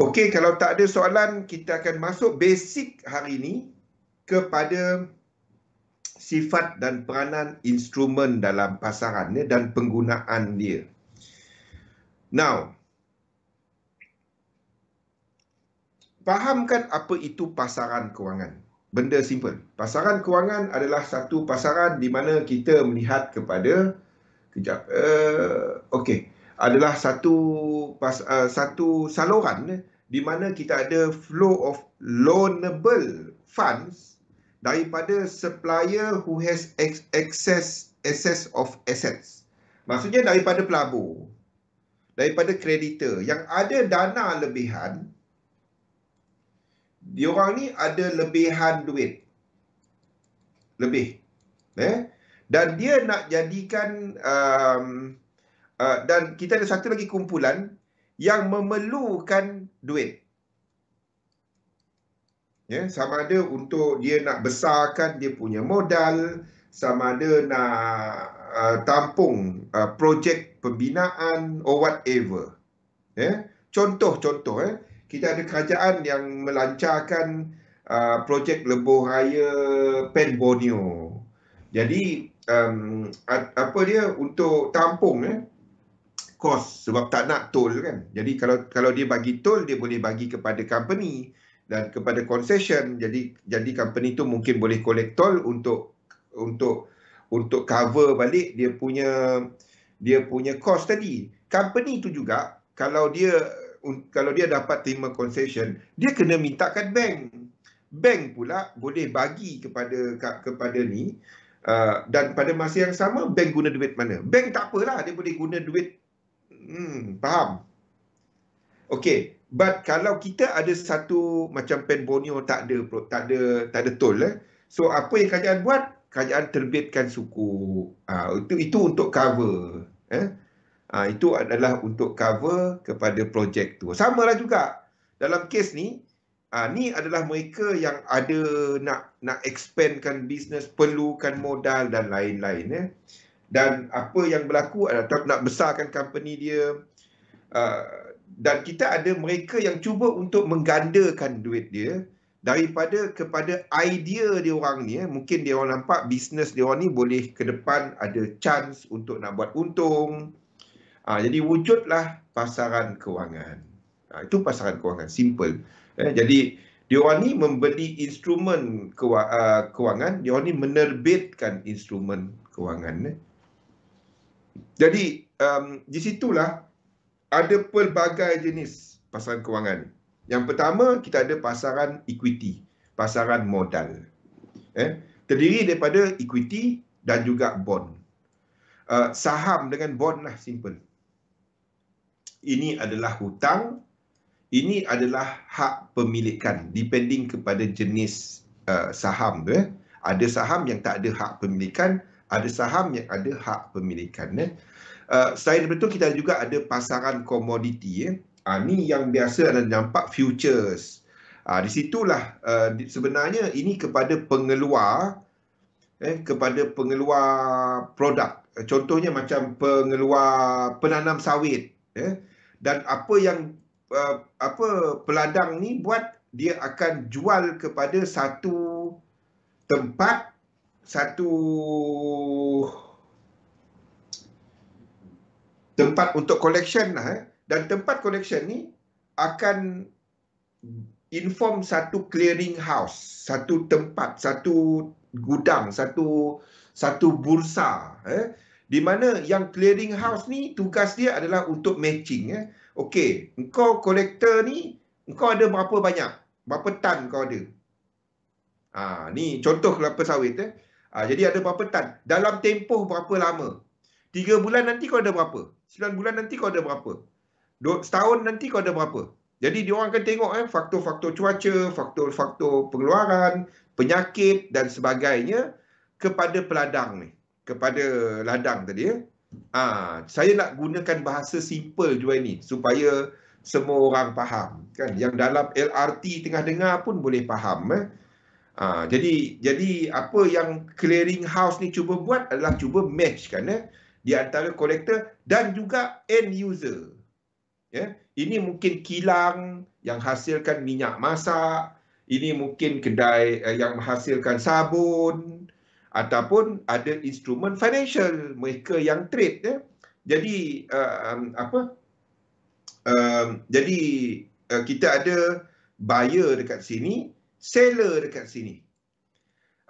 Okey, kalau tak ada soalan, kita akan masuk basic hari ini kepada sifat dan peranan instrumen dalam pasaran dan penggunaan dia. Now, fahamkan apa itu pasaran kewangan. Benda simple. Pasaran kewangan adalah satu pasaran di mana kita melihat kepada adalah satu saluran di mana kita ada flow of loanable funds daripada supplier who has excess of assets. Maksudnya daripada pelabur, daripada kreditor yang ada dana lebihan. Diorang ni ada lebihan duit. Lebih. Dan dia nak jadikan dan kita ada satu lagi kumpulan yang memerlukan duit. Sama ada untuk dia nak besarkan dia punya modal, sama ada nak tampung projek pembinaan or whatever. Contoh-contoh, kita ada kerajaan yang melancarkan projek lebuh raya Pen Borneo. Jadi apa dia untuk tampung kos sebab tak nak tol kan. Jadi kalau dia bagi tol, dia boleh bagi kepada company dan kepada concession. Jadi company tu mungkin boleh collect tol untuk cover balik dia punya cost tadi. Company tu juga kalau dia dapat terima concession, dia kena minta kat bank. Bank pula boleh bagi kepada ni dan pada masa yang sama bank guna duit mana? Bank tak apalah, dia boleh guna duit faham? Okey, but kalau kita ada satu macam Pen Borneo tak ada tol so apa yang kerajaan buat? Kerajaan terbitkan suku. Itu untuk cover. Itu adalah untuk cover kepada projek tu. Samalah juga dalam kes ni, ni adalah mereka yang ada nak expandkan bisnes, perlukan modal dan lain-lain. Dan apa yang berlaku adalah nak besarkan company dia. Dan kita ada mereka yang cuba untuk menggandakan duit dia daripada kepada idea dia orang ni. Mungkin dia orang nampak bisnes dia orang ni boleh ke depan ada chance untuk nak buat untung. Jadi wujudlah pasaran kewangan. Itu pasaran kewangan, simple. Jadi diorang ni membeli instrumen kewangan, diorang ni menerbitkan instrumen kewangan. Jadi di situlah ada pelbagai jenis pasaran kewangan. Yang pertama, kita ada pasaran equity, pasaran modal. Terdiri daripada equity dan juga bond. Saham dengan bond lah, simple. Ini adalah hutang, ini adalah hak pemilikan, depending kepada jenis saham. Ada saham yang tak ada hak pemilikan, ada saham yang ada hak pemilikan. Selain itu, kita juga ada pasaran komoditi. Ini yang biasa anda nampak futures. Di situlah sebenarnya ini kepada pengeluar produk. Contohnya macam pengeluar penanam sawit. Dan apa yang peladang ni buat, dia akan jual kepada satu tempat, untuk collection lah. Dan tempat collection ni akan inform satu clearing house, satu tempat, satu gudang, satu bursa. Di mana yang clearing house ni tugas dia adalah untuk matching. Okey, engkau kolektor ni, engkau ada berapa banyak? Berapa tan kau ada? Ni contoh kelapa sawit. Jadi ada berapa tan? Dalam tempoh berapa lama? 3 bulan nanti kau ada berapa? 9 bulan nanti kau ada berapa? Setahun nanti kau ada berapa? Jadi diorang akan tengok faktor-faktor cuaca, faktor-faktor pengeluaran, penyakit dan sebagainya kepada peladang ni. Kepada ladang tadi. Saya nak gunakan bahasa simple juga ini supaya semua orang faham. Kan? Yang dalam LRT tengah dengar pun boleh faham. Jadi apa yang clearing house ni cuba buat adalah cuba match kan di antara kolektor dan juga end user. Ini mungkin kilang yang hasilkan minyak masak, ini mungkin kedai yang menghasilkan sabun, ataupun ada instrumen financial, mereka yang trade. Jadi jadi kita ada buyer dekat sini, seller dekat sini.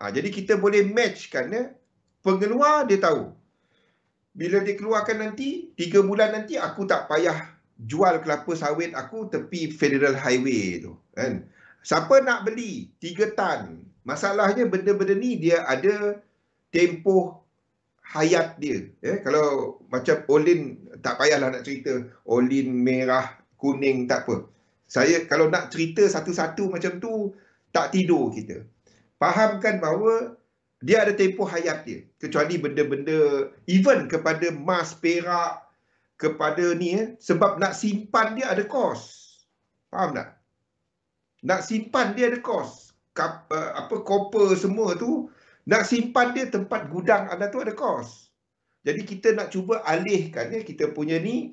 Jadi kita boleh matchkan, pengeluar dia tahu. Bila dia keluarkan nanti, 3 bulan nanti aku tak payah jual kelapa sawit aku tepi Federal Highway tu. Kan? Siapa nak beli 3 tan? Masalahnya benda-benda ni dia ada tempoh hayat dia. Kalau macam Olin, tak payahlah nak cerita. Olin merah, kuning, tak apa. Saya kalau nak cerita satu-satu macam tu, tak tidur kita. Fahamkan bahawa dia ada tempoh hayat dia. Kecuali benda-benda, even kepada emas, perak, kepada ni, sebab nak simpan dia ada kos. Faham tak? Nak simpan dia ada kos. Copper semua tu, nak simpan dia tempat gudang anda tu ada kos. Jadi kita nak cuba alihkan kita punya ni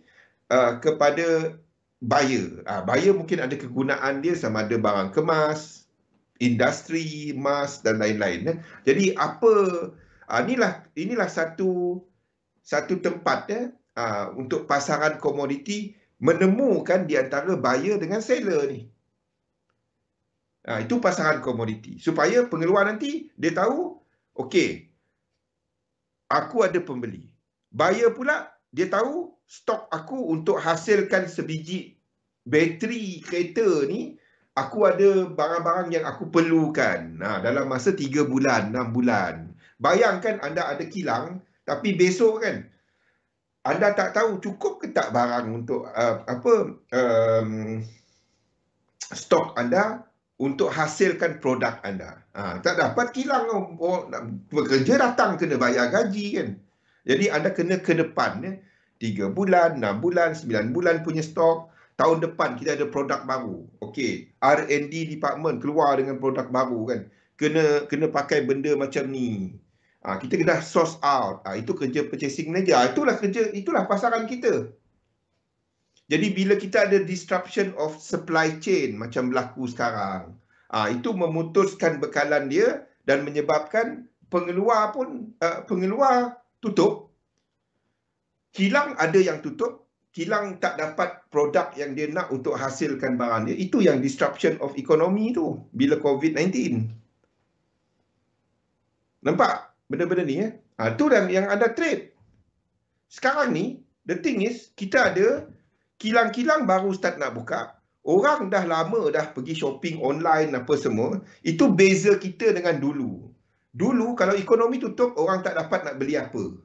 kepada buyer. Buyer mungkin ada kegunaan dia sama ada barang kemas, industri, emas dan lain-lain. Jadi inilah satu tempat untuk pasaran komoditi menemukan di antara buyer dengan seller ni. Itu pasaran komoditi. Supaya pengeluar nanti dia tahu, okey, aku ada pembeli. Buyer pula dia tahu stok aku untuk hasilkan sebiji bateri kereta ni, aku ada barang-barang yang aku perlukan dalam masa 3 bulan, 6 bulan. Bayangkan anda ada kilang, tapi besok kan, anda tak tahu cukup ke tak barang untuk stok anda untuk hasilkan produk anda. Tak dapat kilang, pekerja datang kena bayar gaji kan. Jadi anda kena ke depan 3 bulan, 6 bulan, 9 bulan punya stok. Tahun depan kita ada produk baru. Okey, R&D department keluar dengan produk baru kan. Kena pakai benda macam ni. Kita kena source out. Itu kerja purchasing manager. Itulah pasaran kita. Jadi bila kita ada disruption of supply chain macam berlaku sekarang, itu memutuskan bekalan dia dan menyebabkan pengeluar tutup. Kilang ada yang tutup. Kilang tak dapat produk yang dia nak untuk hasilkan barang dia. Itu yang disruption of economy tu bila COVID-19. Nampak benda-benda ni? Itu yang ada trade. Sekarang ni, the thing is, kita ada kilang-kilang baru start nak buka. Orang dah lama dah pergi shopping online apa semua. Itu beza kita dengan dulu. Dulu kalau ekonomi tutup, orang tak dapat nak beli apa.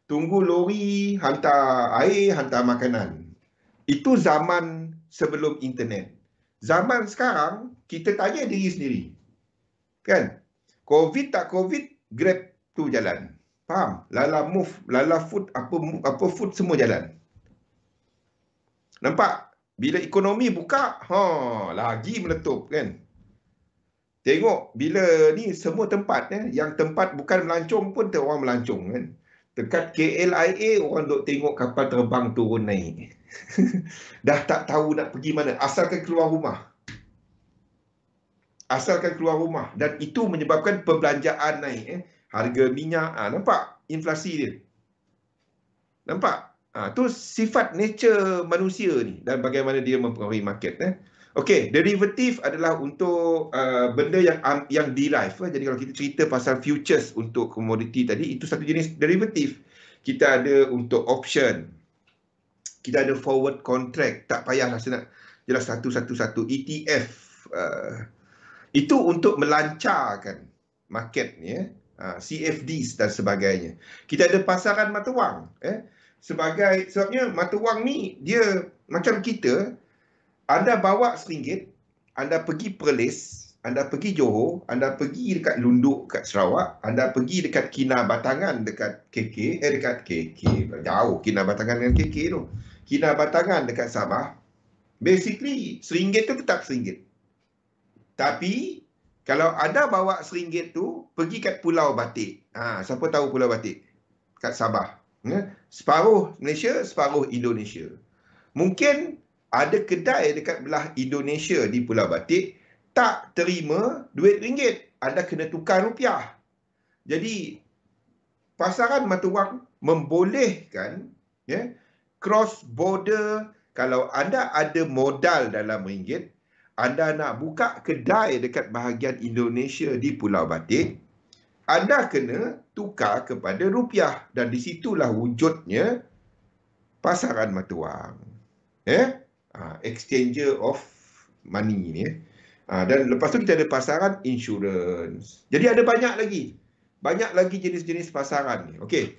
Tunggu lori, hantar air, hantar makanan. Itu zaman sebelum internet. Zaman sekarang, kita tanya diri sendiri. Kan? Covid tak Covid, Grab tu jalan. Faham? Lala Move, Lala Food, apa food semua jalan. Nampak? Bila ekonomi buka, lagi meletup kan. Tengok bila ni semua tempat yang tempat bukan melancong pun orang melancong kan. Dekat KLIA orang duk tengok kapal terbang turun naik. Dah tak tahu nak pergi mana, asalkan keluar rumah. Asalkan keluar rumah. Dan itu menyebabkan perbelanjaan naik. Harga minyak, nampak inflasi dia. Nampak? Tu sifat nature manusia ni dan bagaimana dia mempengaruhi market. Okey, derivatif adalah untuk benda yang derive. Jadi kalau kita cerita pasal futures untuk komoditi tadi, itu satu jenis derivatif. Kita ada untuk option. Kita ada forward contract. Tak payahlah saya nak jelas satu-satu. ETF. Itu untuk melancarkan market ni. CFDs dan sebagainya. Kita ada pasaran mata wang. Sebabnya mata wang ni dia macam kita, anda bawa RM1, anda pergi Perlis, anda pergi Johor, anda pergi dekat Lunduk kat Sarawak, anda pergi dekat Kinabatangan dekat dekat KK, jauh Kinabatangan dengan KK tu. Kinabatangan dekat Sabah. Basically RM1 tu tetap RM1. Tapi kalau anda bawa RM1 tu pergi kat Pulau Batik. Siapa tahu Pulau Batik? Kat Sabah. Separuh Malaysia, separuh Indonesia. Mungkin ada kedai dekat belah Indonesia di Pulau Batik tak terima duit ringgit. Anda kena tukar rupiah. Jadi pasaran mata wang membolehkan cross border. Kalau anda ada modal dalam ringgit, anda nak buka kedai dekat bahagian Indonesia di Pulau Batik, anda kena tukar kepada rupiah. Dan di situlah wujudnya pasaran mata wang. Exchanger of money ni. Dan lepas tu kita ada pasaran insurance. Jadi ada banyak lagi jenis-jenis pasaran ni. Okey,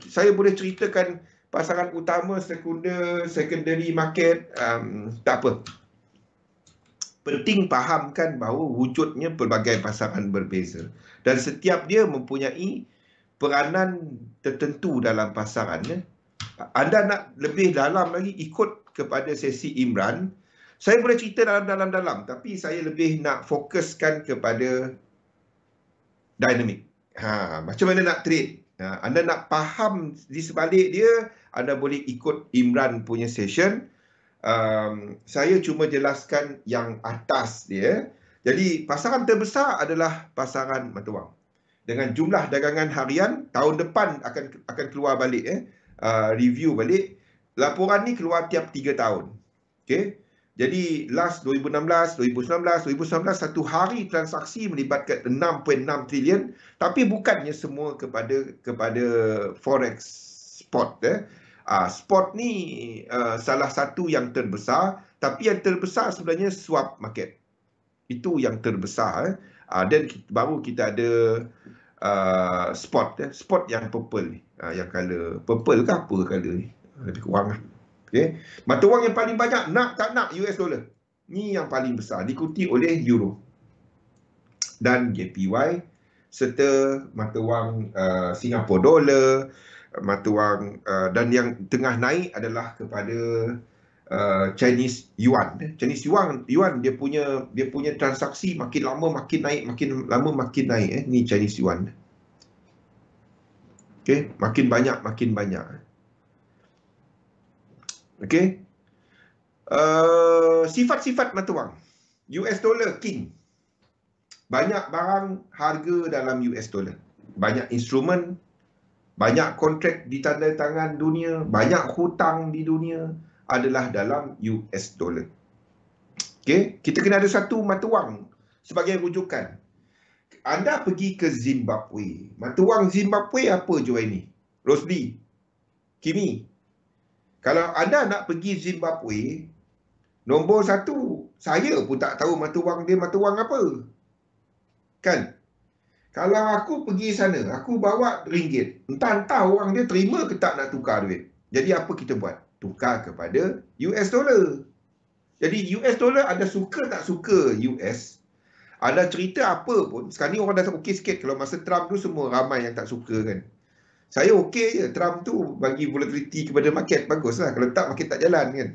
saya boleh ceritakan pasaran utama, sekunder, secondary market, tak apa. Penting fahamkan bahawa wujudnya pelbagai pasaran berbeza dan setiap dia mempunyai peranan tertentu dalam pasaran. Anda nak lebih dalam lagi, ikut kepada sesi Imran. Saya boleh cerita dalam, tapi saya lebih nak fokuskan kepada dynamic. Macam mana nak trade? Anda nak faham di sebalik dia, anda boleh ikut Imran punya session. Saya cuma jelaskan yang atas dia. Jadi pasaran terbesar adalah pasaran mata wang. Dengan jumlah dagangan harian, tahun depan akan keluar balik, review balik. Laporan ni keluar tiap 3 tahun. Okay? Jadi last 2016, 2019 satu hari transaksi melibatkan 6.6 trilion, tapi bukannya semua kepada forex spot. Spot ni salah satu yang terbesar, tapi yang terbesar sebenarnya swap market. Itu yang terbesar. Dan baru kita ada spot yang purple ni. Yang color purple ke apa color ni? Lebih kurang lah. Okay. Mata wang yang paling banyak nak tak nak US dollar. Ni yang paling besar, diikuti oleh euro dan JPY, serta mata wang Singapore dollar, mata wang dan yang tengah naik adalah kepada Chinese yuan. Chinese yuan dia punya transaksi makin lama makin naik, makin lama makin naik. Ni Chinese yuan. Okay, makin banyak makin banyak. Okay. Sifat-sifat mata wang. US dollar king. Banyak barang harga dalam US dollar. Banyak instrumen, banyak kontrak ditandatangan dunia, banyak hutang di dunia adalah dalam US dollar. Okay, kita kena ada satu mata wang sebagai rujukan. Anda pergi ke Zimbabwe. Mata wang Zimbabwe apa jual ini? Rosli, Kimi. Kalau anda nak pergi Zimbabwe, nombor satu, saya pun tak tahu mata wang dia mata wang apa. Kan? Kalau aku pergi sana, aku bawa ringgit. Entah orang dia terima ke tak nak tukar duit. Jadi apa kita buat? Tukar kepada US dollar. Jadi US dollar ada suka tak suka US. Ada cerita apa pun. Sekarang ni orang dah okey sikit. Kalau masa Trump tu semua ramai yang tak suka kan. Saya okey je. Trump tu bagi volatility kepada market. Baguslah. Kalau tak, market tak jalan kan.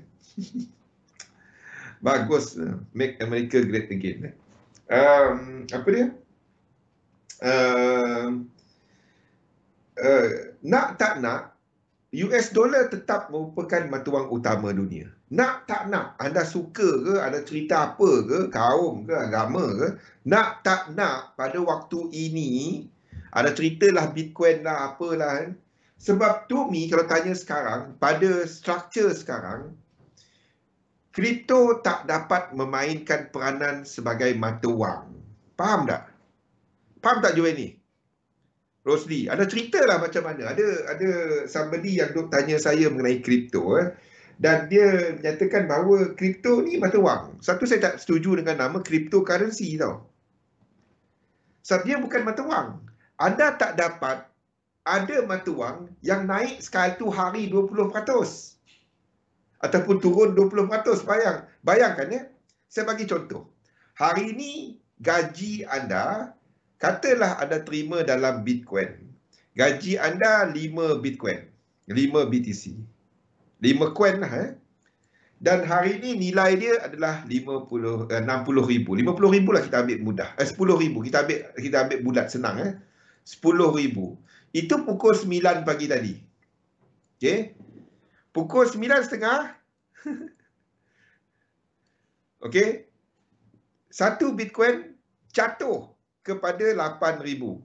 Bagus. Make America great again. Apa dia? Nak tak nak, US dollar tetap merupakan mata wang utama dunia. Nak tak nak, anda suka ke, ada cerita apa ke, kaum ke, agama ke, nak tak nak, pada waktu ini, ada ceritalah Bitcoin lah, apalah kan. Sebab tu mi, kalau tanya sekarang, pada struktur sekarang, kripto tak dapat memainkan peranan sebagai mata wang. Faham tak? Faham tak Joel ni? Rosli, ada cerita lah macam mana. Ada somebody yang duk tanya saya mengenai kripto. Dan dia menyatakan bahawa kripto ni mata wang. Satu, saya tak setuju dengan nama cryptocurrency tau. Sebab dia bukan mata wang. Anda tak dapat ada mata wang yang naik satu hari 20%. Ataupun turun 20%. Bayangkan ya. Saya bagi contoh. Hari ni gaji anda, katalah anda terima dalam Bitcoin. Gaji anda 5 Bitcoin. 5 BTC. 5 coin lah. Dan hari ni nilai dia adalah 60,000. 50,000 lah kita ambil mudah. 10,000. Kita ambil bulat senang. 10,000. Itu pukul 9 pagi tadi. Okay. Pukul 9.30. Okey. Satu Bitcoin jatuh kepada 8,000.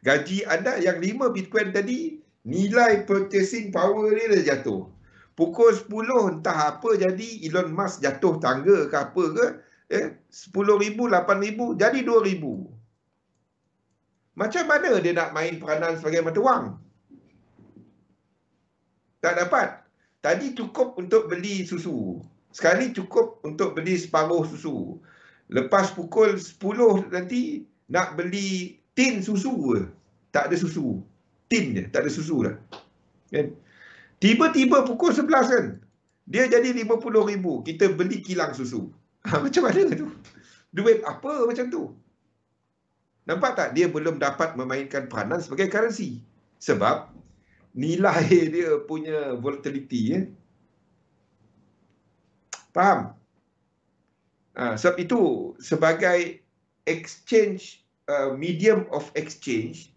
Gaji anda yang 5 Bitcoin tadi, nilai purchasing power dia dah jatuh. Pukul 10 entah apa jadi, Elon Musk jatuh tangga ke apa ke, 10,000, 8,000 jadi 2,000. Macam mana dia nak main peranan sebagai mata wang? Tak dapat. Tadi cukup untuk beli susu. Sekarang ni cukup untuk beli separuh susu. Lepas pukul 10 nanti nak beli tin susu ke? Tak ada susu. Tin je, tak ada susu dah. Kan? Tiba-tiba pukul 11 kan, dia jadi 50,000. Kita beli kilang susu. Macam mana tu? Duit apa macam tu? Nampak tak? Dia belum dapat memainkan peranan sebagai currency. Sebab nilai dia punya volatility. Faham? Sebab itu sebagai exchange, medium of exchange,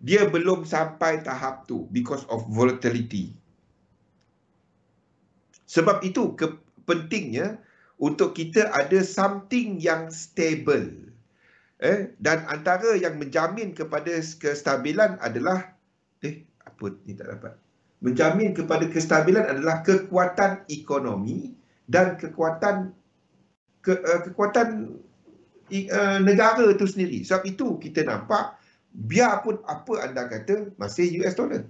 dia belum sampai tahap tu because of volatility. Sebab itu pentingnya untuk kita ada something yang stable. Dan antara yang menjamin kepada kestabilan adalah apa ni tak dapat. Menjamin kepada kestabilan adalah kekuatan ekonomi dan kekuatan negara itu sendiri. Sebab itu kita nampak biarpun apa anda kata masih US dollar.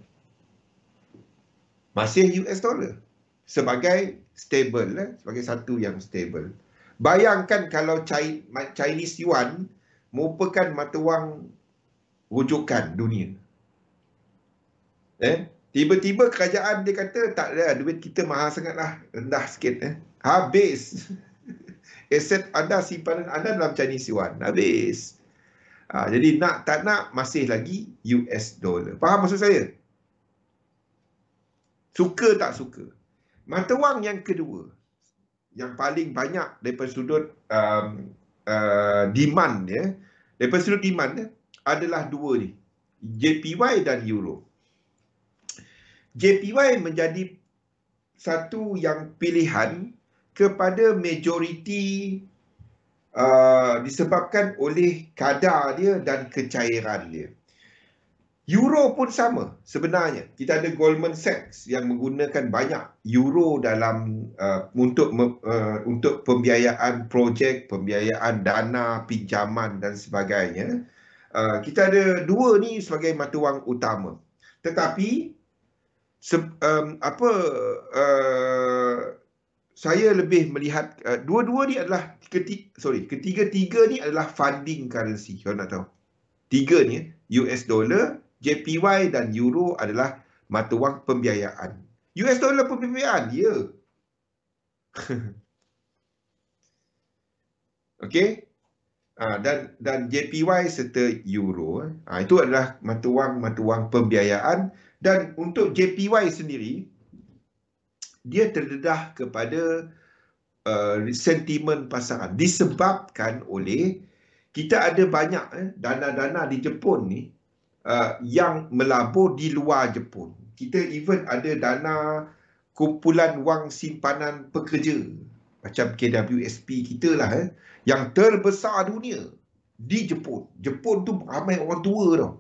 Masih US dollar sebagai stable, sebagai satu yang stable. Bayangkan kalau Chinese yuan merupakan mata wang rujukan dunia. Tiba-tiba kerajaan dia kata tak ada, duit kita mahal sangatlah, rendah sikit. Habis. Aset anda, simpanan anda dalam Chinese yuan. Habis. Jadi nak tak nak masih lagi US dollar. Faham maksud saya? Suka tak suka. Mata wang yang kedua, yang paling banyak daripada sudut demand dia, daripada sudut demand dia, adalah dua ni, JPY dan Euro. JPY menjadi satu yang pilihan kepada majoriti disebabkan oleh kadar dia dan kecairan dia. Euro pun sama sebenarnya. Kita ada Goldman Sachs yang menggunakan banyak euro dalam untuk pembiayaan projek, pembiayaan dana, pinjaman dan sebagainya. Kita ada dua ni sebagai mata wang utama. Tetapi saya lebih melihat dua-dua ni adalah ketiga-tiga ni adalah funding currency. Kalau nak tahu, tiga ni US dollar, JPY dan Euro adalah mata wang pembiayaan. US dollar pembiayaan, ya. Okey. Dan JPY serta Euro, itu adalah mata wang pembiayaan. Dan untuk JPY sendiri, dia terdedah kepada sentimen pasaran disebabkan oleh kita ada banyak dana-dana di Jepun ni yang melabur di luar Jepun. Kita even ada dana kumpulan wang simpanan pekerja macam KWSP kita lah, yang terbesar dunia di Jepun. Jepun tu ramai orang tua tau.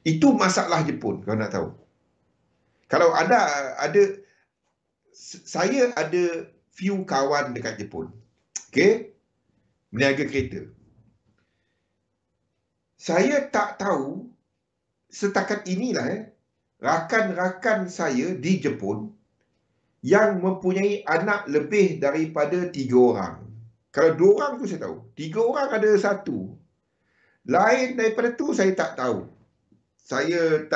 Itu masalah Jepun, kalau nak tahu. Kalau saya ada few kawan dekat Jepun. Okey? Meniaga kereta. Saya tak tahu setakat inilah rakan-rakan saya di Jepun yang mempunyai anak lebih daripada 3 orang. Kalau 2 orang tu saya tahu. 3 orang ada 1. Lain daripada tu saya tak tahu. Saya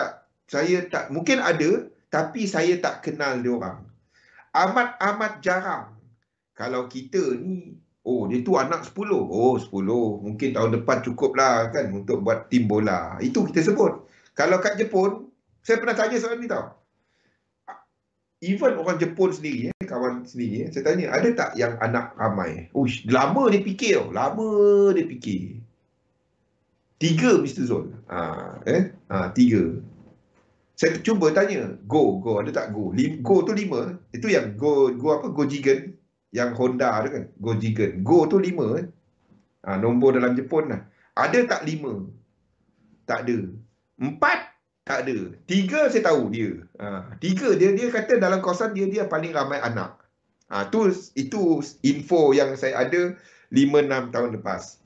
tak mungkin ada, tapi saya tak kenal dia orang. Amat jarang. Kalau kita ni, dia tu anak 10. 10. Mungkin tahun depan cukup lah kan untuk buat tim bola. Itu kita sebut. Kalau kat Jepun, saya pernah tanya soal ni tau. Even orang Jepun sendiri, kawan sendiri, saya tanya, ada tak yang anak ramai? Lama dia fikir tau. Lama dia fikir. 3, Mr. Zul. 3. Saya cuba tanya, Go ada tak Go? Go tu 5, itu yang Go apa? Gojigen, yang Honda tu kan, Gojigen. Go tu 5, nombor dalam Jepun lah. Ada tak 5? Tak ada. 4? Tak ada. 3 saya tahu dia. 3 dia kata dalam kawasan dia paling ramai anak. Itu info yang saya ada 5-6 tahun lepas.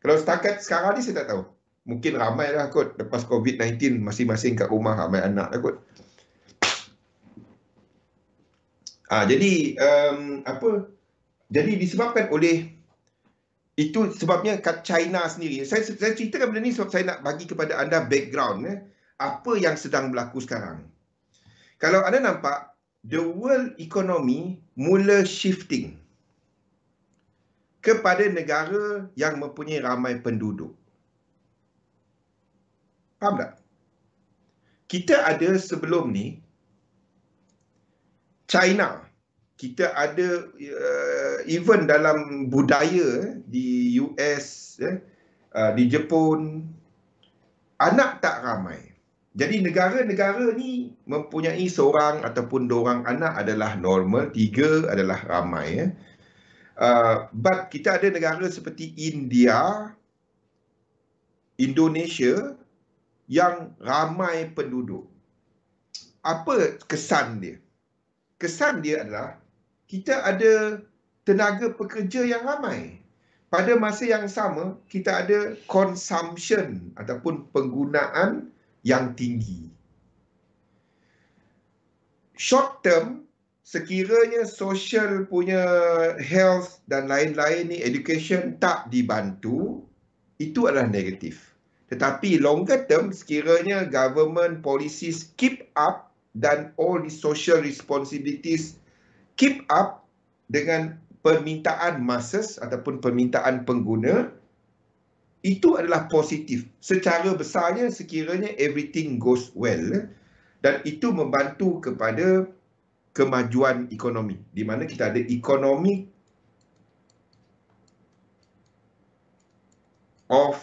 Kalau setakat sekarang ni saya tak tahu. Mungkin ramai lah kot. Lepas COVID-19 masing-masing kat rumah ramai anak lah kot. Jadi jadi disebabkan oleh itu, sebabnya kat China sendiri. Saya ceritakan benda ni sebab saya nak bagi kepada anda background apa yang sedang berlaku sekarang. Kalau anda nampak, the world economy mula shifting kepada negara yang mempunyai ramai penduduk. Faham tak? Kita ada sebelum ni China. Kita ada even dalam budaya di US, di Jepun, anak tak ramai. Jadi negara-negara ni mempunyai seorang ataupun dua orang anak adalah normal, 3 adalah ramai. But kita ada negara seperti India, Indonesia yang ramai penduduk. Apa kesan dia? Kesan dia adalah kita ada tenaga pekerja yang ramai. Pada masa yang sama, kita ada consumption ataupun penggunaan yang tinggi. Short term, sekiranya social punya health dan lain-lain ni, education tak dibantu, itu adalah negatif. Tetapi longer term, sekiranya government policies keep up dan all the social responsibilities keep up dengan permintaan masses ataupun permintaan pengguna, itu adalah positif. Secara besarnya sekiranya everything goes well, dan itu membantu kepada kemajuan ekonomi, di mana kita ada economic of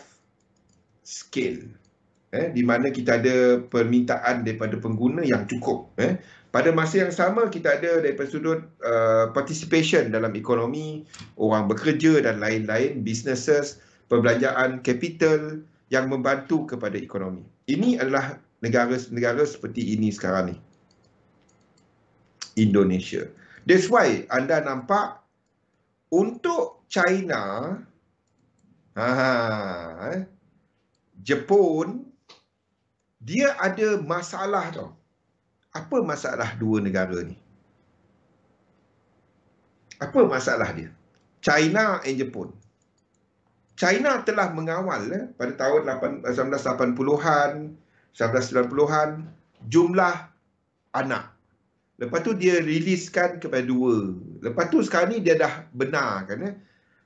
scale, di mana kita ada permintaan daripada pengguna yang cukup. Pada masa yang sama, kita ada daripada sudut participation dalam ekonomi, orang bekerja dan lain-lain, businesses, perbelanjaan capital yang membantu kepada ekonomi. Ini adalah negara-negara seperti ini sekarang ni. Indonesia. That's why anda nampak untuk China, Jepun, dia ada masalah tau. Apa masalah dua negara ni? Apa masalah dia? China and Jepun. China telah mengawal pada tahun 1980-an, 1990-an, jumlah anak. Lepas tu dia riliskan kepada 2. Lepas tu sekarang ni dia dah benarkan.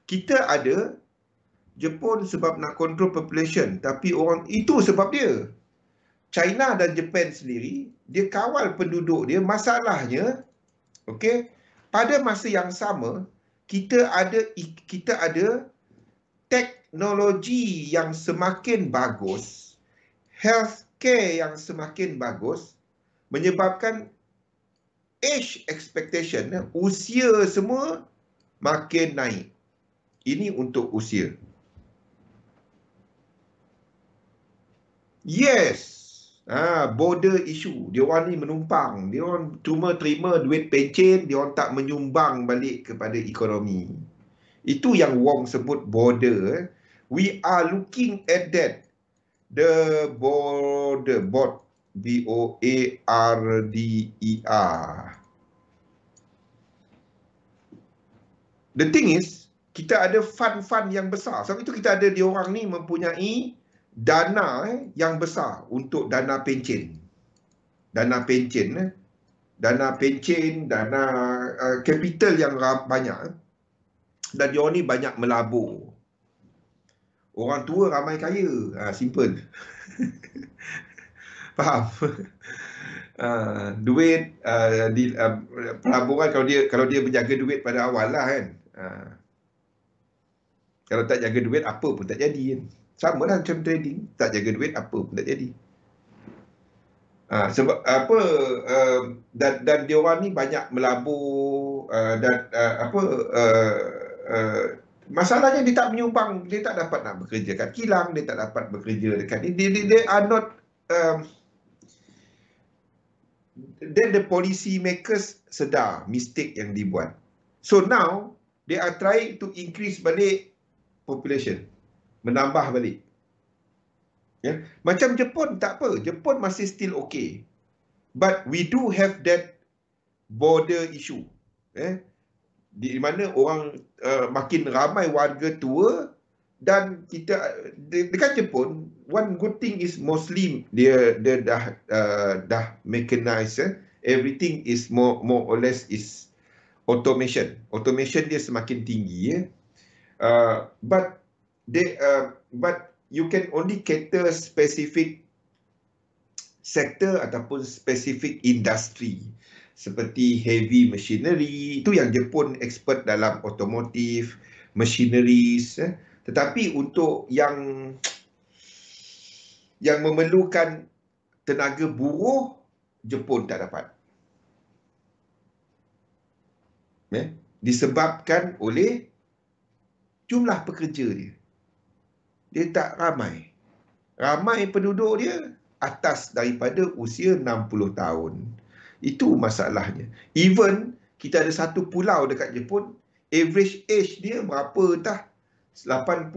Kita ada Jepun sebab nak control population. Tapi orang itu sebab dia. China dan Japan sendiri, dia kawal penduduk dia. Masalahnya, pada masa yang sama, kita ada teknologi yang semakin bagus, healthcare yang semakin bagus, menyebabkan age expectation, usia semua makin naik. Ini untuk usia. Yes. Border issue. Dia orang ni menumpang. Dia orang cuma terima duit pencen, dia orang tak menyumbang balik kepada ekonomi. Itu yang Wong sebut border. We are looking at that. The border, B-O-A-R-D-E-R. The thing is, kita ada fund-fund yang besar. Sebab itu kita ada diorang ni mempunyai dana yang besar untuk dana pencen. Dana pencen, dana capital yang banyak. Dan diorang ni banyak melabur. Orang tua ramai kaya. Simple. Faham? Duit pelaburan, kalau dia berjaga duit pada awal lah kan. Kalau tak jaga duit, apa pun tak jadi kan. Sama lah macam trading. Tak jaga duit, apa pun tak jadi. Sebab apa dan dia orang ni banyak melabur dan masalahnya dia tak menyumbang, dia tak dapat nak bekerja kat kilang, dia tak dapat bekerja dekat ni, they are not then the policy makers sedar mistake yang dibuat. So now they are trying to increase balik population, menambah balik. Ya, macam Jepun tak apa, Jepun masih still okay. But we do have that border issue. Di mana orang makin ramai warga tua dan kita dekat Jepun, one good thing is mostly dia dah mechanized. Everything is more or less is automation. Automation dia semakin tinggi. But you can only cater specific sektor ataupun specific industry seperti heavy machinery. Itu yang Jepun expert dalam automotive, machineries. Tetapi untuk yang memerlukan tenaga buruh, Jepun tak dapat. Disebabkan oleh jumlah pekerja dia. Dia tak ramai. Ramai penduduk dia atas daripada usia 60 tahun. Itu masalahnya. Even kita ada satu pulau dekat Jepun, average age dia berapa entah 80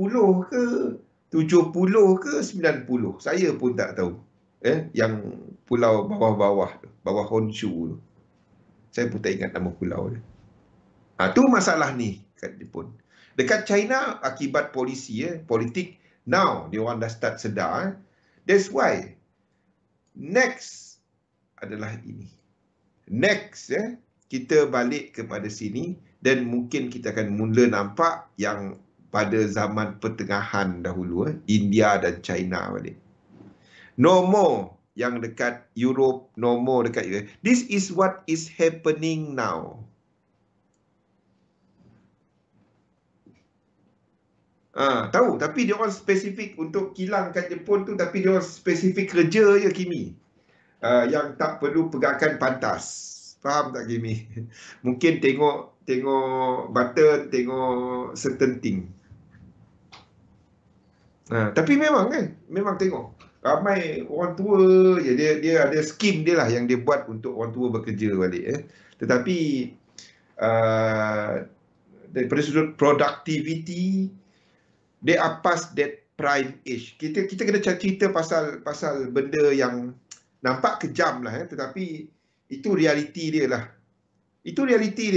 ke 70 ke 90. Saya pun tak tahu. Yang pulau bawah-bawah tu, bawah Honshu tu. Saya pun tak ingat nama pulau dia. Tu masalah ni kat Jepun. Dekat China akibat polisi politik, now dia orang dah start sedar. That's why next adalah ini. Next kita balik kepada sini dan mungkin kita akan mula nampak yang pada zaman pertengahan dahulu India dan China balik. No more yang dekat Europe, no more dekat US. This is what is happening now. Tahu, tapi dia orang spesifik untuk kilang kat Jepun tu, tapi dia orang spesifik kerja je Kimi. Yang tak perlu pegakan pantas. Faham tak Kimi? Mungkin tengok button, tengok certain thing. Tapi memang memang tengok. Ramai orang tua je, dia ada skim dia lah yang dia buat untuk orang tua bekerja balik. Tetapi daripada sudut productivity, they are past that prime age. Kita kena cerita pasal benda yang nampak kejam lah, tetapi itu realiti dia lah. Itu realiti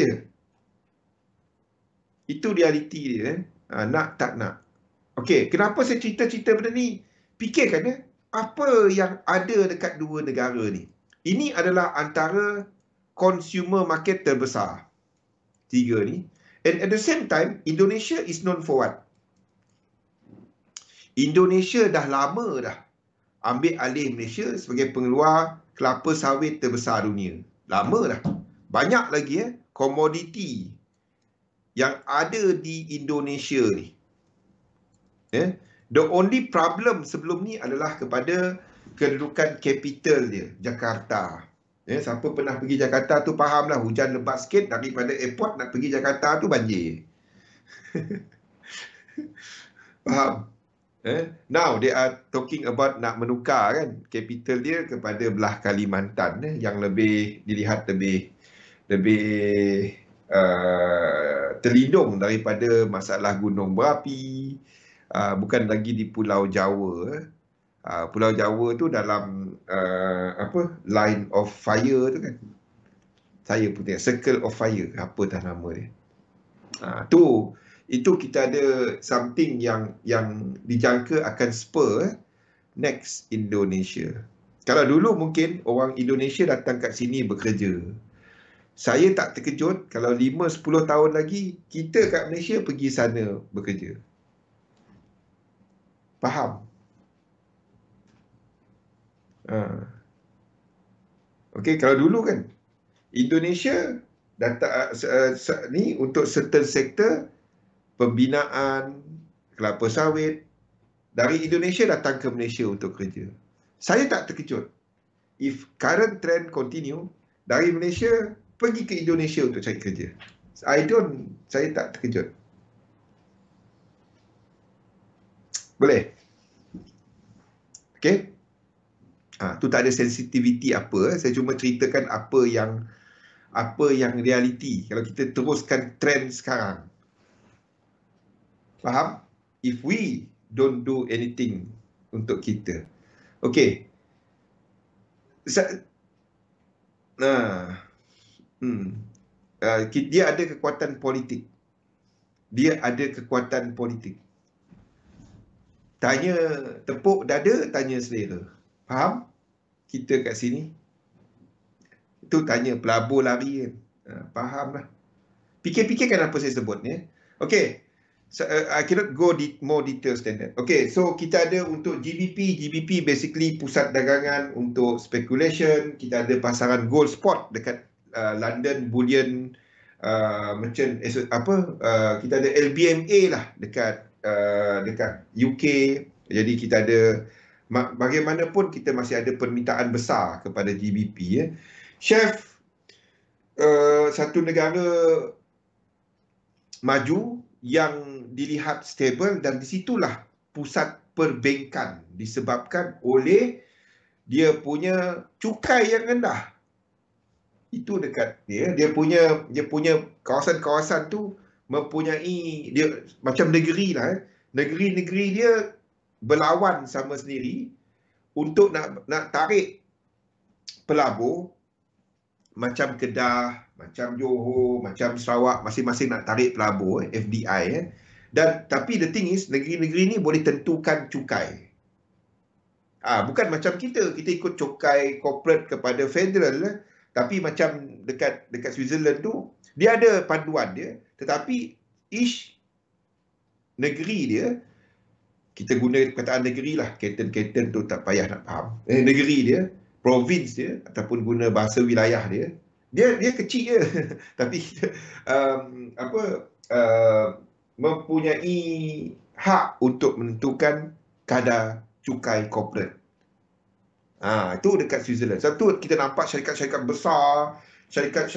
dia. Nak tak nak. Okey, kenapa saya cerita benda ni? Fikirkan apa yang ada dekat dua negara ni. Ini adalah antara consumer market terbesar. Tiga ni. And at the same time, Indonesia is known for what? Indonesia dah lama dah ambil alih Malaysia sebagai pengeluar kelapa sawit terbesar dunia. Lama dah. Banyak lagi komoditi yang ada di Indonesia ni. The only problem sebelum ni adalah kepada kedudukan capital dia, Jakarta. Siapa pernah pergi Jakarta tu fahamlah, hujan lebat sikit daripada airport nak pergi Jakarta tu banjir. Faham? Now they are talking about nak menukar capital dia kepada belah Kalimantan yang lebih dilihat lebih terlindung daripada masalah gunung berapi, bukan lagi di Pulau Jawa. Pulau Jawa tu dalam line of fire tu kan. Saya pun tengok circle of fire, apa dah nama dia. Itu kita ada something yang dijangka akan spur next Indonesia. Kalau dulu mungkin orang Indonesia datang kat sini bekerja. Saya tak terkejut kalau 5-10 tahun lagi kita kat Malaysia pergi sana bekerja. Faham? Okey, kalau dulu kan Indonesia datang ni untuk certain sektor pembinaan kelapa sawit dari Indonesia datang ke Malaysia untuk kerja. Saya tak terkejut. if current trend continue, dari Malaysia pergi ke Indonesia untuk cari kerja. Saya tak terkejut. Boleh? Okay? Tu tak ada sensitivity apa. Saya cuma ceritakan apa yang realiti. Kalau kita teruskan trend sekarang. Faham? If we don't do anything untuk kita. Okay. Dia ada kekuatan politik. Tanya tepuk dada, tanya selera. Faham? Kita kat sini. Itu tanya pelabur lari kan. Faham lah. Fikir-fikirkan apa saya sebut ni. Okay. I cannot go more details than that. Okay, so kita ada untuk GBP basically pusat dagangan untuk speculation. Kita ada pasaran gold spot dekat London Bullion Merchant kita ada LBMA lah dekat UK. Jadi kita ada bagaimanapun kita masih ada permintaan besar kepada GBP. Chef satu negara maju yang dilihat stable, dan disitulah pusat perbankan disebabkan oleh dia punya cukai yang rendah. Itu dekat dia punya kawasan-kawasan tu mempunyai dia macam negeri lah. Negeri-negeri dia berlawan sama sendiri untuk nak tarik pelabur. Macam Kedah, macam Johor, macam Sarawak, masing-masing nak tarik pelabur, FDI. Tapi the thing is, negeri-negeri ni boleh tentukan cukai. Bukan macam kita ikut cukai corporate kepada federal. Tapi macam dekat Switzerland tu, dia ada panduan dia. Tetapi each negeri dia, kita guna perkataan negeri lah. Canton tu tak payah nak faham. Negeri dia, province dia, ataupun guna bahasa wilayah dia, dia kecil je. Tapi mempunyai hak untuk menentukan kadar cukai corporate. Itu dekat Switzerland. Satu kita nampak syarikat-syarikat besar, syarikat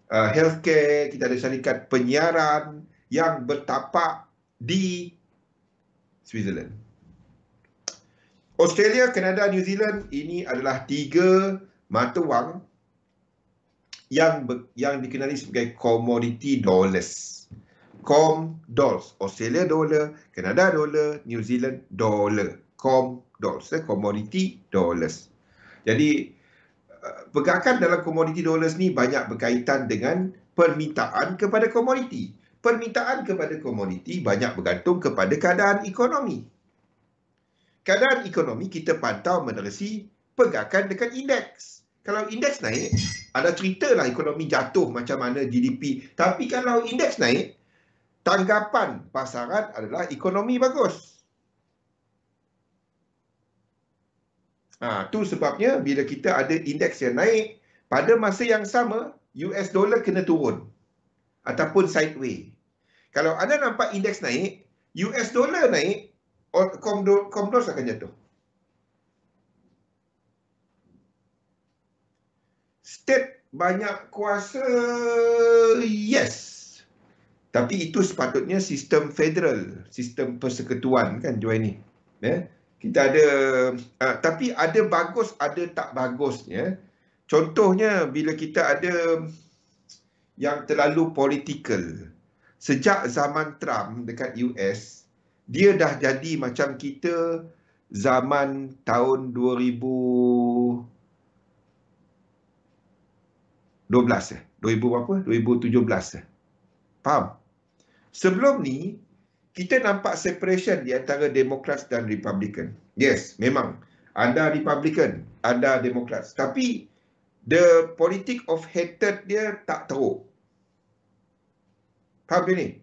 healthcare, kita ada syarikat penyiaran yang bertapak di Switzerland. Australia, Kanada, New Zealand, ini adalah 3 mata wang yang dikenali sebagai commodity dollars. ComDollars. Australia dollar, Kanada dollar, New Zealand dollar. ComDollars, commodity dollars. Jadi pergerakan dalam commodity dollars ni banyak berkaitan dengan permintaan kepada komoditi. Permintaan kepada komoditi banyak bergantung kepada keadaan ekonomi. Keadaan ekonomi kita pantau menerusi pergerakan dekat indeks. Kalau indeks naik, ada ceritalah ekonomi jatuh macam mana GDP. Tapi kalau indeks naik, tanggapan pasaran adalah ekonomi bagus. Tu sebabnya bila kita ada indeks yang naik, pada masa yang sama, US dollar kena turun. Ataupun sideways. Kalau anda nampak indeks naik, US dollar naik, ComDollars akan jatuh. State banyak kuasa, yes. Tapi itu sepatutnya sistem federal, sistem persekutuan kan Joy ni. Kita ada, tapi ada bagus, ada tak bagusnya. Contohnya bila kita ada yang terlalu political. Sejak zaman Trump dekat US, dia dah jadi macam kita zaman tahun 2012 2017. Faham? Sebelum ni, kita nampak separation di antara Democrats dan Republican. Yes, memang. Anda Republican, anda Democrats. Tapi, the politic of hatred dia tak teruk. Faham ke ni?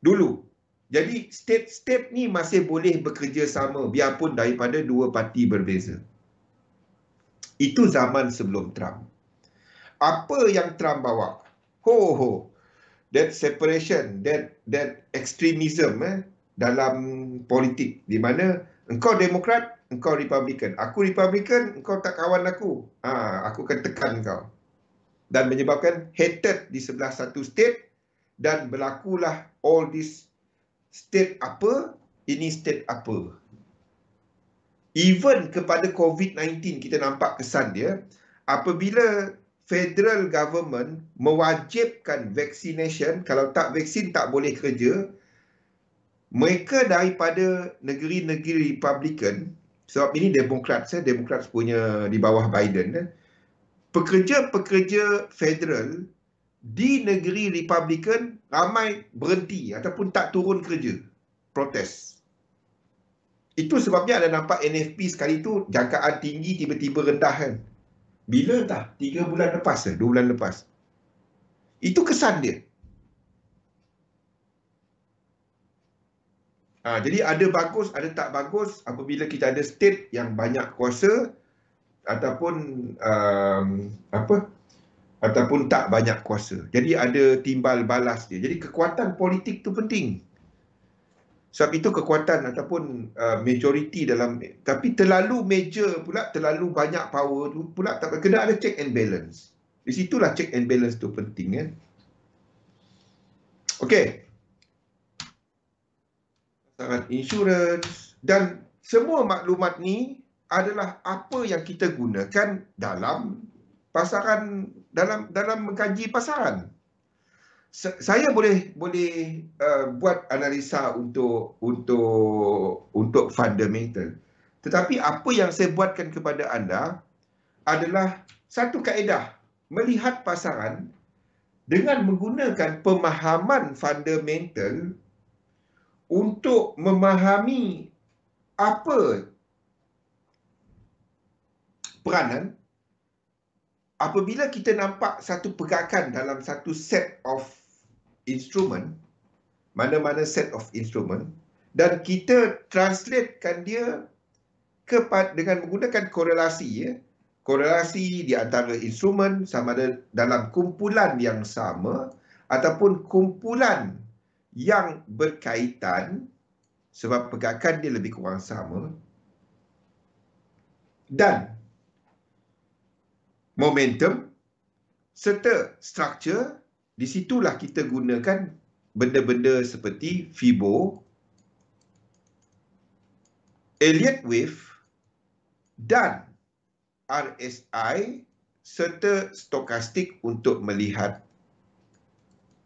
Dulu. Jadi, state-state ni masih boleh bekerja sama biarpun daripada dua parti berbeza. Itu zaman sebelum Trump. Apa yang Trump bawa? That separation, that extremism dalam politik, di mana Engkau Demokrat, engkau Republican. Aku Republican, engkau tak kawan aku. Aku akan tekan kau. Dan menyebabkan hatred di sebelah satu state dan berlakulah all this state apa, ini state apa. Even kepada COVID-19 kita nampak kesan dia, apabila federal government mewajibkan vaccination, kalau tak vaksin tak boleh kerja, mereka daripada negeri-negeri Republican, sebab ini Demokrat punya di bawah Biden, pekerja-pekerja federal di negeri Republican ramai berhenti ataupun tak turun kerja, protes. Itu sebabnya anda nampak NFP sekali tu jangkaan tinggi tiba-tiba rendah kan. Bila tak? 3 bulan lepas 2 bulan lepas. Itu kesan dia. Jadi ada bagus, ada tak bagus apabila kita ada state yang banyak kuasa ataupun ataupun tak banyak kuasa. Jadi ada timbal balas dia. Jadi kekuatan politik tu penting. Sebab itu kekuatan ataupun majoriti dalam, tapi terlalu major pula, terlalu banyak power tu pula tak, kena ada check and balance. Di situlah check and balance tu penting ya. Okey. Sangat insurans dan semua maklumat ni adalah apa yang kita gunakan dalam pasaran, dalam mengkaji pasaran. Saya boleh buat analisa untuk fundamental. Tetapi apa yang saya buatkan kepada anda adalah satu kaedah melihat pasaran dengan menggunakan pemahaman fundamental untuk memahami apa peranan apabila kita nampak satu pergerakan dalam satu set of instrument, mana-mana set of instrument, dan kita translatekan dia dengan menggunakan korelasi ya. Korelasi di antara instrumen sama ada dalam kumpulan yang sama ataupun kumpulan yang berkaitan, sebab pergerakan dia lebih kurang sama, dan momentum serta struktur. Di situlah kita gunakan benda-benda seperti Fibo, Elliott Wave dan RSI serta stokastik untuk melihat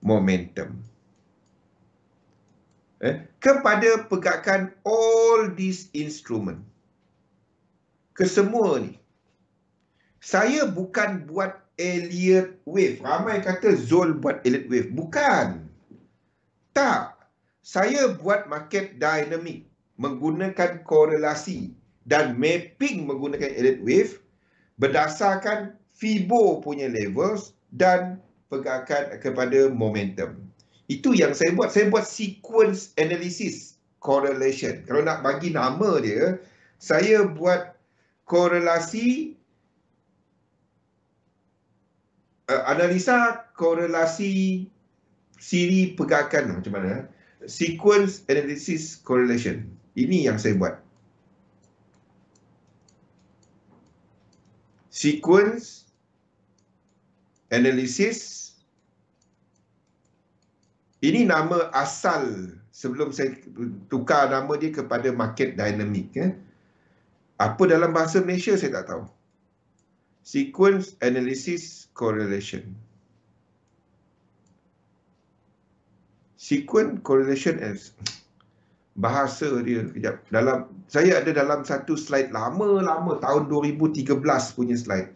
momentum. Kepada pergerakan all these instrument, kesemua ni, saya bukan buat Elliott Wave. Ramai kata Zul buat Elliott Wave. Bukan. Tak. Saya buat market dynamic menggunakan korelasi dan mapping menggunakan Elliott Wave berdasarkan Fibo punya levels dan pergerakan kepada momentum. Itu yang saya buat. Saya buat sequence analysis correlation. Kalau nak bagi nama dia, saya buat korelasi, analisa korelasi siri pergerakan macam mana? Sequence analysis correlation. Ini yang saya buat. Sequence analysis. Ini nama asal sebelum saya tukar nama dia kepada market dynamic. Apa dalam bahasa Malaysia saya tak tahu. Sequence analysis correlation. Sequence correlation as bahasa dia kejap. Saya ada dalam satu slide lama tahun 2013 punya slide.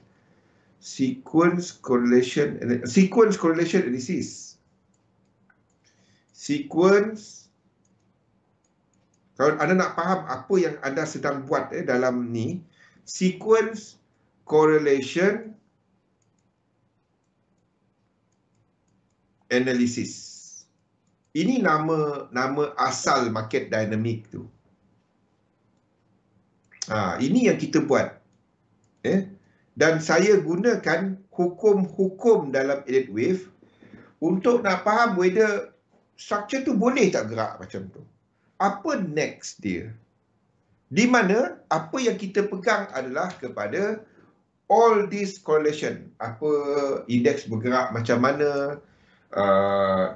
Sequence correlation analysis. Sequence, kalau anda nak faham apa yang anda sedang buat dalam ni, sequence correlation analysis. Ini nama asal market dynamic tu. Ini yang kita buat. Dan saya gunakan hukum-hukum dalam Elliott Wave untuk nak faham whether structure tu boleh tak gerak macam tu. Apa next dia? Di mana apa yang kita pegang adalah kepada all this correlation. Apa indeks bergerak macam mana,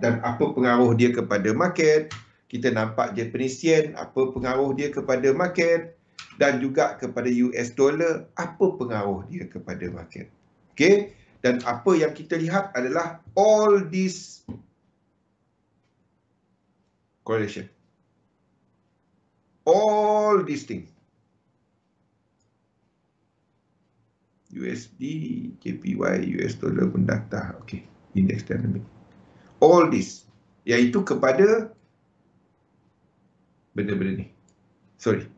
dan apa pengaruh dia kepada market. Kita nampak Japanese yen, apa pengaruh dia kepada market. Dan juga kepada US dollar, apa pengaruh dia kepada market. Okay? Dan apa yang kita lihat adalah all this correlation. All these things. USD, JPY, US dollar mendaftar. Okay. Index dynamic. All this. Iaitu kepada benda-benda ni. Sorry.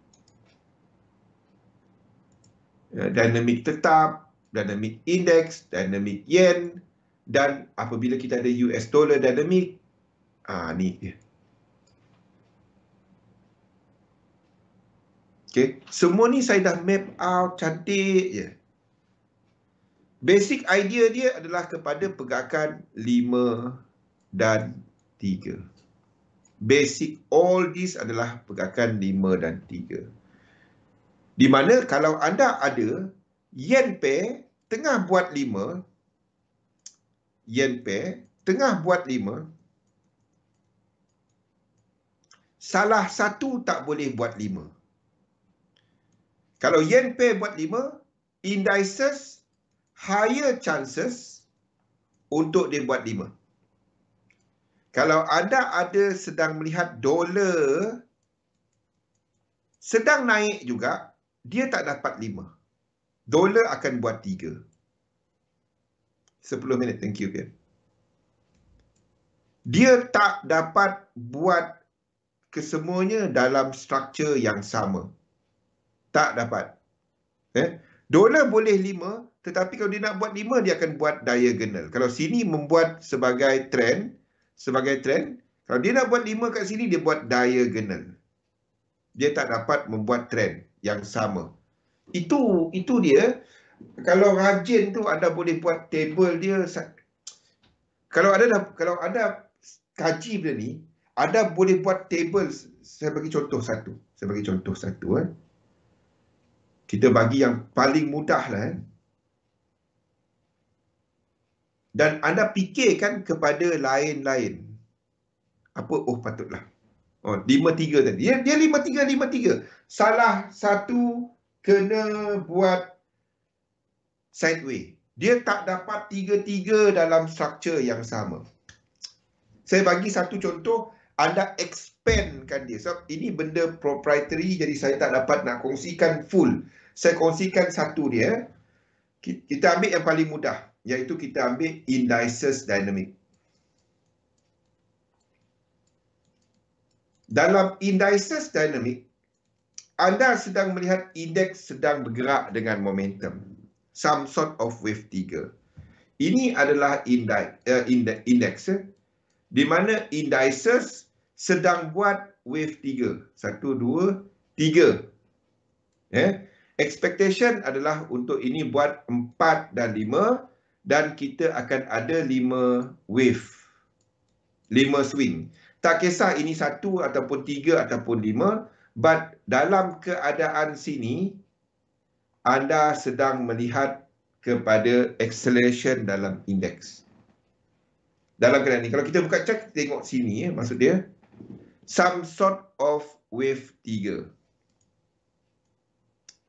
Dynamic tetap, dynamic index, dynamic yen, dan apabila kita ada US dollar dynamic, ni dia. Okay. Semua ni saya dah map out cantik je. Basic idea dia adalah kepada pergerakan 5 dan 3. Basic all this adalah pergerakan 5 dan 3. Di mana kalau anda ada yen pair tengah buat 5, yen pair tengah buat 5, salah satu tak boleh buat 5. Kalau yen pair buat 5, indices higher chances untuk dia buat 5. Kalau anda ada sedang melihat dolar sedang naik juga, dia tak dapat 5. Dolar akan buat 3. 10 minit, thank you, Pian. Dia tak dapat buat kesemuanya dalam struktur yang sama. Tak dapat. Dolar boleh 5, tetapi kalau dia nak buat 5, dia akan buat diagonal. Kalau sini membuat sebagai trend, kalau dia nak buat 5 kat sini, dia buat diagonal. Dia tak dapat membuat trend yang sama. Itu dia. Kalau rajin tu anda boleh buat table dia. Kalau anda kaji benda ni, anda boleh buat table. Saya bagi contoh satu. Kita bagi yang paling mudah lah. Dan anda fikirkan kepada lain-lain. Apa? Oh, patutlah. 5-3 tadi. Dia 5-3. Salah satu kena buat sideways. Dia tak dapat 3-3 dalam struktur yang sama. Saya bagi satu contoh, anda expandkan dia. So, ini benda proprietary, jadi saya tak dapat nak kongsikan full. Saya kongsikan satu dia. Kita ambil yang paling mudah, iaitu kita ambil indices dynamic. Dalam indices dynamic, anda sedang melihat indeks sedang bergerak dengan momentum. Some sort of wave 3. Ini adalah indeks di mana indices sedang buat wave 3. 1, 2, 3. Expectation adalah untuk ini buat 4 dan 5 dan kita akan ada 5 wave. 5 swing. Tak kisah ini 1 ataupun 3 ataupun 5, but dalam keadaan sini anda sedang melihat kepada acceleration dalam indeks. Dalam keadaan ini, kalau kita buka chart, tengok sini, maksud dia some sort of wave 3.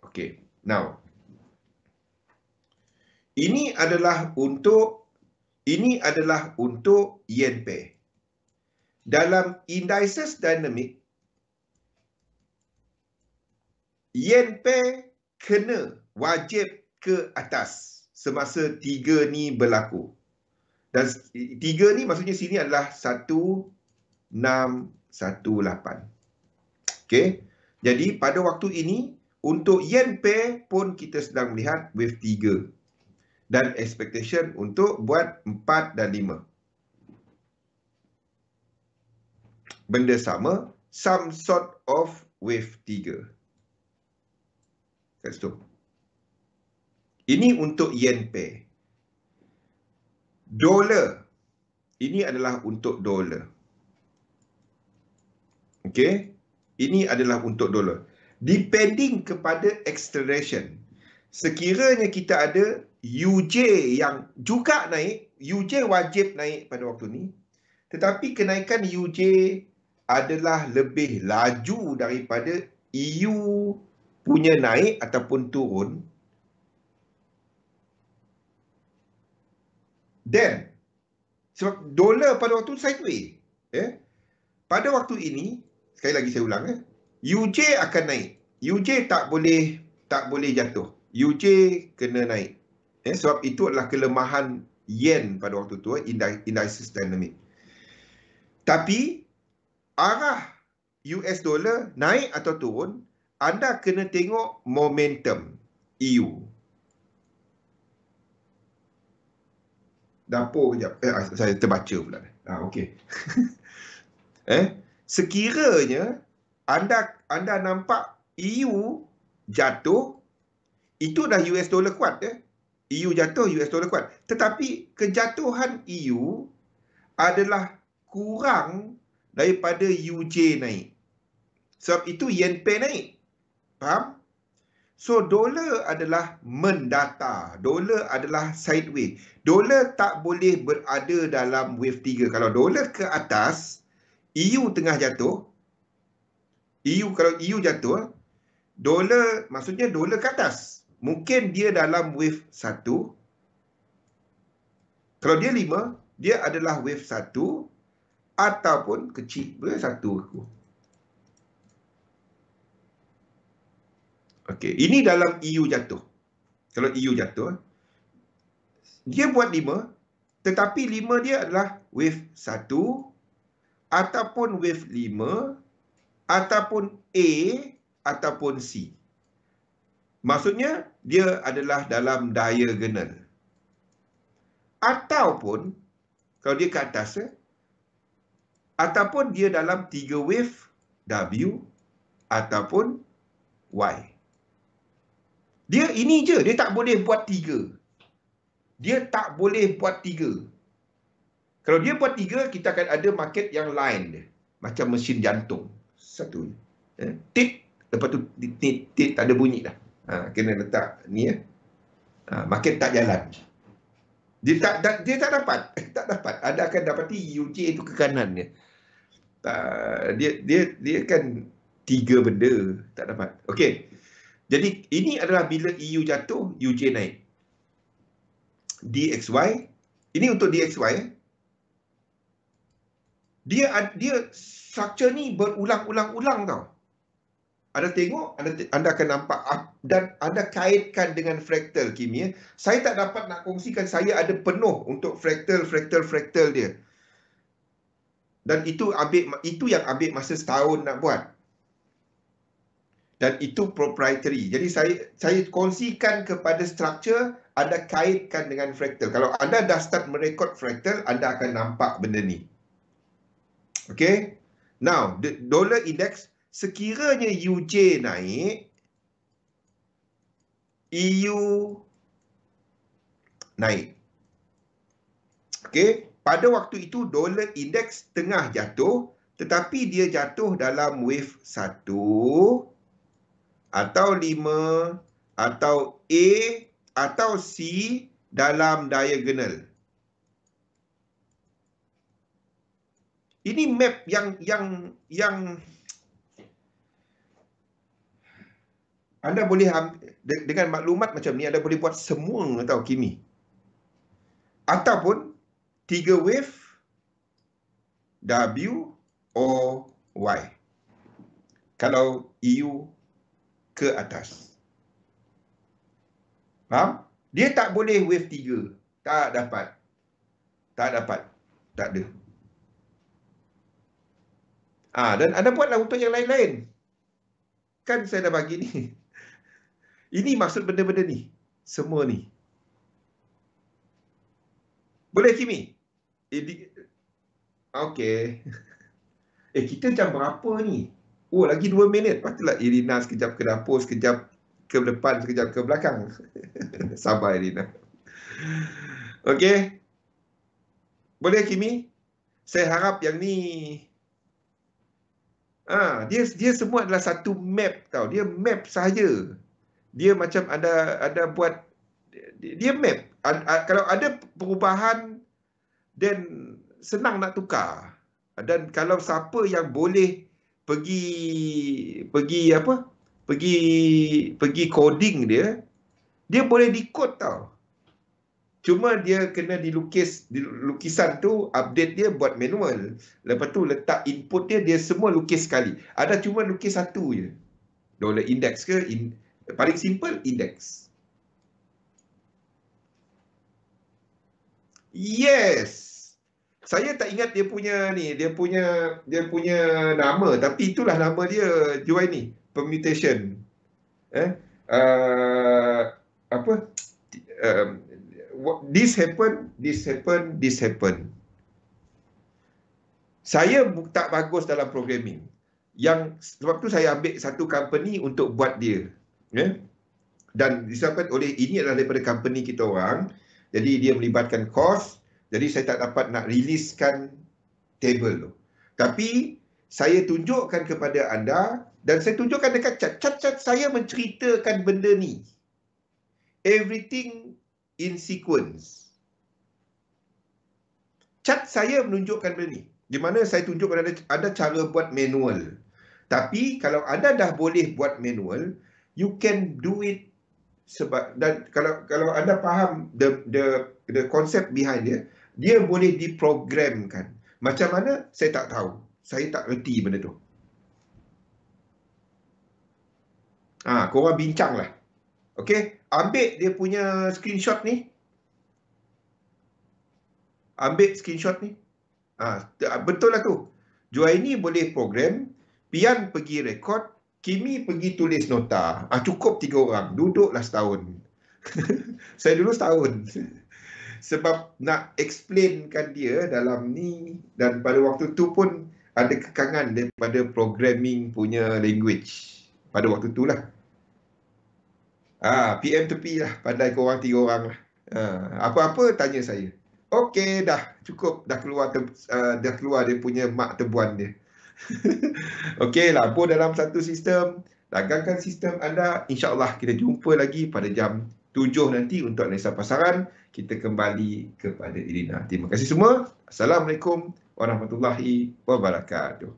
Okay, now ini adalah untuk yen pair. Dalam indices dynamic, yen pair kena wajib ke atas semasa 3 ni berlaku. Dan 3 ni maksudnya sini adalah 1618. Okay. Jadi pada waktu ini untuk yen pair pun kita sedang melihat wave 3. Dan expectation untuk buat 4 dan 5. Benda sama, some sort of wave 3. Kat situ. Ini untuk yen pair. Dolar. Ini adalah untuk dolar. Okey. Ini adalah untuk dolar. Depending kepada acceleration. Sekiranya kita ada UJ yang juga naik, UJ wajib naik pada waktu ni, tetapi kenaikan UJ adalah lebih laju daripada EU punya naik ataupun turun, then sebab dolar pada waktu sideways, pada waktu ini, sekali lagi saya ulang, UJ akan naik. UJ tak boleh jatuh. UJ kena naik. Sebab itu adalah kelemahan yen pada waktu tu, indices dynamic. Tapi arah US dollar naik atau turun, anda kena tengok momentum EU. Dapur kejap. Saya terbaca pula. Okey. Sekiranya anda nampak EU jatuh, itu dah US dollar kuat. EU jatuh, US dollar kuat. Tetapi kejatuhan EU adalah kurang daripada UJ naik. Sebab itu yen pair naik. Faham? So, dolar adalah mendata. Dolar adalah sideways. Dolar tak boleh berada dalam wave 3. Kalau dolar ke atas, EU tengah jatuh. Kalau EU jatuh, dolar, maksudnya dolar ke atas. Mungkin dia dalam wave 1. Kalau dia 5, dia adalah wave 1 ataupun kecil. Wave 1 aku. Okey, ini dalam EU jatuh. Kalau EU jatuh, dia buat 5, tetapi 5 dia adalah wave 1 ataupun wave 5 ataupun A ataupun C. Maksudnya dia adalah dalam diagonal. Ataupun kalau dia ke atas, ataupun dia dalam 3 wave W ataupun Y. Dia ini je, dia tak boleh buat 3. Dia tak boleh buat 3. Kalau dia buat 3, kita akan ada market yang lain dia. Macam mesin jantung. Satu. Tit. Lepas tu tit tak ada bunyi dah. Kena letak ni market tak jalan. Dia tak dapat. Tak dapat. Anda akan dapati UJ itu ke kanan dia. Dia kan 3 benda. Tak dapat. Okey. Jadi ini adalah bila EU jatuh, UJ naik. DXY. Ini untuk DXY. Dia structure ni berulang-ulang-ulang tau. Anda tengok, anda akan nampak dan anda kaitkan dengan fraktal kimia. Saya tak dapat nak kongsikan, saya ada penuh untuk fraktal dia. Dan itu yang ambil masa setahun nak buat. Dan itu proprietary. Jadi saya kongsikan kepada structure, anda kaitkan dengan fraktal. Kalau anda dah start merekod fraktal, anda akan nampak benda ni. Okay. Now, the dollar index, sekiranya UJ naik, EU naik. Okay. Pada waktu itu, dollar index tengah jatuh, tetapi dia jatuh dalam wave 1, atau 5, atau A, atau C dalam diagonal. Ini map yang anda boleh dengan maklumat macam ni, anda boleh buat semua tahu kimi. Ataupun 3 wave W or Y. Kalau EU ke atas. Faham? Dia tak boleh wave 3. Tak dapat. Tak ada. Dan anda buatlah untuk yang lain-lain. Kan saya dah bagi ni. Ini maksud benda-benda ni. Semua ni. Boleh, Kimi? Okey. Kita jam berapa ni? Oh, lagi 2 minit. Patutlah Irina sekejap ke dapur, sekejap ke depan, sekejap ke belakang. Sabar, Irina. Okey. Boleh, Kimi? Saya harap yang ni Dia semua adalah satu map tau. Dia map sahaja. Dia macam ada buat, dia map. Kalau ada perubahan, then senang nak tukar. Dan kalau siapa yang boleh pergi coding dia boleh decode tau. Cuma dia kena lukisan tu update dia buat manual. Lepas tu letak input dia semua lukis sekali. Ada cuma lukis satu je. Dollar index ke, paling simple index. Yes. Saya tak ingat dia punya nama, tapi itulah nama dia, Juwaini, permutation. Apa? This happen. Saya tak bagus dalam programming. Sebab tu saya ambil satu company untuk buat dia. Dan disebabkan oleh ini adalah daripada company kita orang. Jadi dia melibatkan kos. Jadi saya tak dapat nak riliskan table tu. Tapi saya tunjukkan kepada anda dan saya tunjukkan dekat chat. Chat saya menceritakan benda ni. Everything in sequence. Chat saya menunjukkan benda ni. Di mana saya tunjukkan ada cara buat manual. Tapi kalau anda dah boleh buat manual, you can do it. Sebab dan kalau anda faham the concept behind dia boleh diprogramkan. Macam mana? Saya tak tahu. Saya tak reti benda tu. Korang bincang lah. Okey, ambil dia punya screenshot ni. Betul lah tu. Juwaini boleh program, Pian pergi rekod, Kimi pergi tulis nota. Cukup 3 orang. Duduklah setahun. Saya dulu setahun. Sebab nak explainkan dia dalam ni, dan pada waktu tu pun ada kekangan daripada programming punya language. Pada waktu tu lah. PM to P lah. Pandai korang 3 orang lah. Apa-apa tanya saya. Okey, dah cukup. Dah keluar dia punya mak tebuan dia. Okey, lampau dalam satu sistem. Dagangkan sistem anda. InsyaAllah kita jumpa lagi pada jam 7 nanti untuk analisa pasaran. Kita kembali kepada Irina. Terima kasih semua. Assalamualaikum warahmatullahi wabarakatuh.